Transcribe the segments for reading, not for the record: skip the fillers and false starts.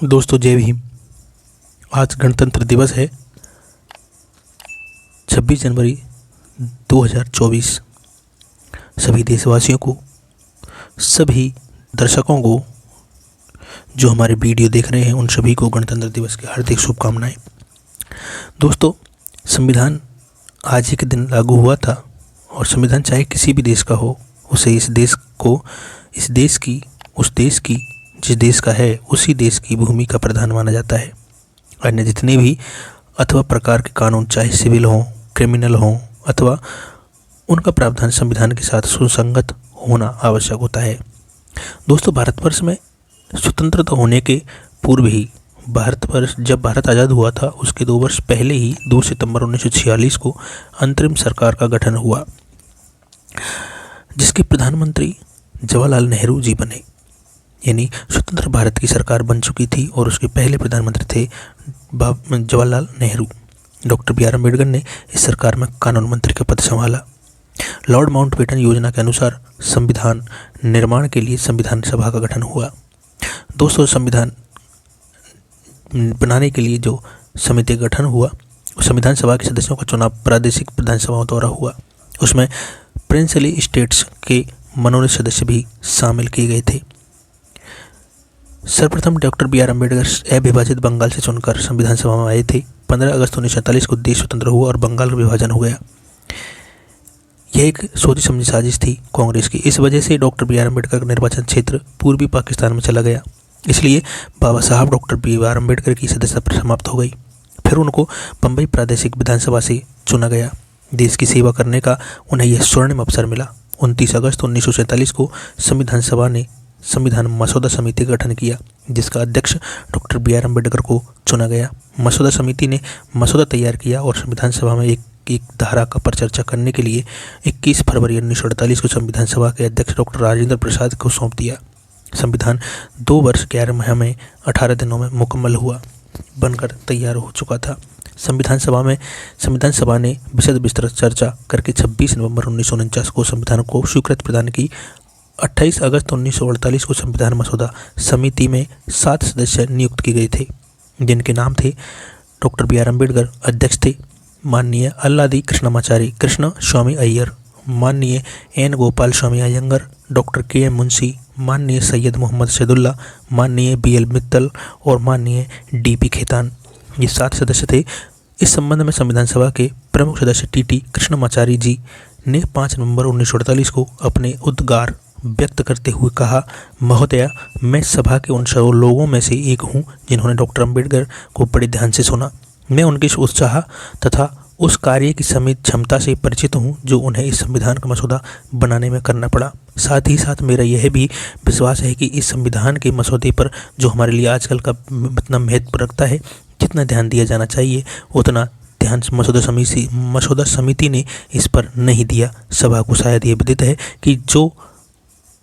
दोस्तों जय भीम। आज गणतंत्र दिवस है 26 जनवरी 2024। सभी देशवासियों को, सभी दर्शकों को जो हमारे वीडियो देख रहे हैं उन सभी को गणतंत्र दिवस की हार्दिक शुभकामनाएं। दोस्तों, संविधान आज ही के दिन लागू हुआ था और संविधान चाहे किसी भी देश का हो, उसे इस देश को, इस देश की, उस देश की, जिस देश का है उसी देश की भूमि का प्रधान माना जाता है। अन्य जितने भी अथवा प्रकार के कानून, चाहे सिविल हों, क्रिमिनल हों, अथवा उनका प्रावधान संविधान के साथ सुसंगत होना आवश्यक होता है। दोस्तों, भारतवर्ष में स्वतंत्रता होने के पूर्व ही भारतवर्ष, जब भारत आज़ाद हुआ था उसके 2 वर्ष पहले ही 2 सितंबर 1946 को अंतरिम सरकार का गठन हुआ, जिसके प्रधानमंत्री जवाहरलाल नेहरू जी बने। यानी स्वतंत्र भारत की सरकार बन चुकी थी और उसके पहले प्रधानमंत्री थे Jawaharlal Nehru. Doctor B R Ambedkar ने इस सरकार में कानून मंत्री का पद संभाला। लॉर्ड माउंटबेटन योजना के अनुसार संविधान निर्माण के लिए संविधान सभा का गठन हुआ। 200 संविधान बनाने के लिए जो समिति का गठन हुआ, संविधान सभा के सदस्यों का चुनाव प्रादेशिक विधानसभाओं द्वारा हुआ। उसमें प्रिंसली स्टेट्स के मनोनीत सदस्य भी शामिल किए गए थे। सर्वप्रथम डॉक्टर बी आर अम्बेडकर अविभाजित बंगाल से चुनकर संविधान सभा में आए थे। 15 अगस्त 1947 को देश स्वतंत्र हुआ और बंगाल का विभाजन हो गया। यह एक सोची समझी साजिश थी कांग्रेस की। इस वजह से डॉक्टर बी आर अम्बेडकर का निर्वाचन क्षेत्र पूर्वी पाकिस्तान में चला गया। इसलिए बाबा साहब डॉक्टर बी आर अम्बेडकर की सदस्यता समाप्त हो गई। फिर उनको बम्बई प्रादेशिक विधानसभा से चुना गया। देश की सेवा करने का उन्हें यह स्वर्णिम अवसर मिला। 29 अगस्त 1947 को संविधान सभा ने संविधान मसौदा समिति का गठन किया, जिसका अध्यक्ष डॉक्टर बी आर अम्बेडकर को चुना गया। मसौदा समिति ने मसौदा तैयार किया और संविधान सभा में एक धारा का पर चर्चा करने के लिए 21 फरवरी 1948 को संविधान सभा के अध्यक्ष डॉक्टर राजेंद्र प्रसाद को सौंप दिया। संविधान 2 वर्ष 11 माह में 18 दिनों में मुकम्मल हुआ, बनकर तैयार हो चुका था। संविधान सभा ने विस्तृत चर्चा करके 26 नवंबर 1949 को संविधान को स्वीकृति प्रदान की। 28 अगस्त 1948 को संविधान मसौदा समिति में 7 सदस्य नियुक्त किए गए थे, जिनके नाम थे डॉक्टर बी आर अम्बेडकर अध्यक्ष थे, माननीय अल्लादी कृष्णमाचारी कृष्ण स्वामी अय्यर, माननीय एन गोपाल स्वामी अयंगर, डॉक्टर के एम मुंशी, माननीय सैयद मोहम्मद सैदुल्ला, माननीय बी एल मित्तल और माननीय डी पी खेतान। ये 7 सदस्य थे। इस संबंध में संविधान सभा के प्रमुख सदस्य टी टी कृष्णमाचारी जी ने 5 नवंबर 1948 को अपने उद्गार व्यक्त करते हुए कहा, महोदया, मैं सभा के उन सब लोगों में से एक हूं जिन्होंने डॉक्टर अम्बेडकर को बड़े ध्यान से सुना। मैं उनके इस उत्साह तथा उस कार्य की सीमित क्षमता से परिचित हूं जो उन्हें इस संविधान का मसौदा बनाने में करना पड़ा। साथ ही साथ मेरा यह भी विश्वास है कि इस संविधान के मसौदे पर जो हमारे लिए आजकल का इतना महत्व रखता है, जितना ध्यान दिया जाना चाहिए उतना ध्यान मसौदा समिति ने इस पर नहीं दिया। सभा को शायद ये विदित है कि जो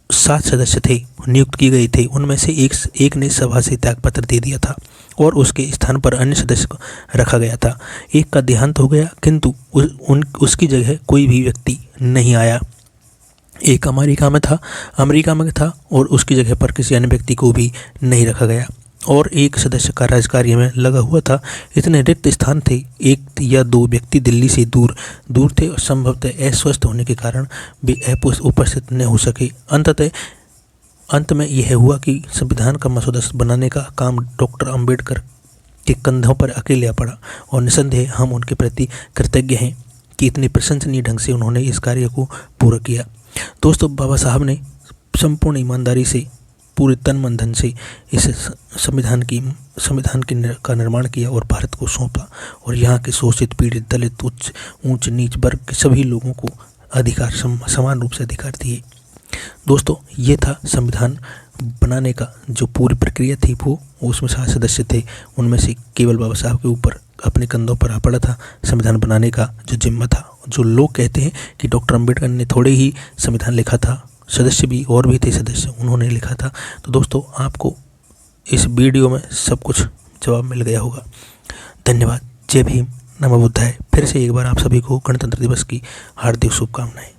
7 सदस्य थे नियुक्त किए गए थे, उनमें से एक ने सभा से त्यागपत्र दे दिया था और उसके स्थान पर अन्य सदस्य को रखा गया था। एक का देहांत हो गया, किंतु उसकी जगह कोई भी व्यक्ति नहीं आया। एक अमेरिका में था और उसकी जगह पर किसी अन्य व्यक्ति को भी नहीं रखा गया और एक सदस्य का राजकार्य में लगा हुआ था। इतने रिक्त स्थान थे, 1 या 2 व्यक्ति दिल्ली से दूर थे और संभवतः अस्वस्थ होने के कारण भी उपस्थित न हो सके। अंत में यह हुआ कि संविधान का मसौदा बनाने का काम डॉक्टर अम्बेडकर के कंधों पर अकेले आ पड़ा और निसंदेह हम उनके प्रति कृतज्ञ हैं कि इतने प्रशंसनीय ढंग से उन्होंने इस कार्य को पूरा किया। दोस्तों, बाबा साहब ने संपूर्ण ईमानदारी से, पूरे तन मन धन से इस संविधान का निर्माण किया और भारत को सौंपा और यहाँ के शोषित, पीड़ित, दलित, ऊंच नीच वर्ग के सभी लोगों को अधिकार, समान रूप से अधिकार दिए। दोस्तों, ये था संविधान बनाने का जो पूरी प्रक्रिया थी। वो उसमें 7 सदस्य थे, उनमें से केवल बाबा साहब के ऊपर अपने कंधों पर आ पड़ा था संविधान बनाने का जो जिम्मा था। जो लोग कहते हैं कि डॉक्टर अम्बेडकर ने थोड़े ही संविधान लिखा था, सदस्य भी और भी थे सदस्य, उन्होंने लिखा था। तो दोस्तों, आपको इस वीडियो में सब कुछ जवाब मिल गया होगा। धन्यवाद। जय भीम, नमो बुद्धाय। फिर से एक बार आप सभी को गणतंत्र दिवस की हार्दिक शुभकामनाएं।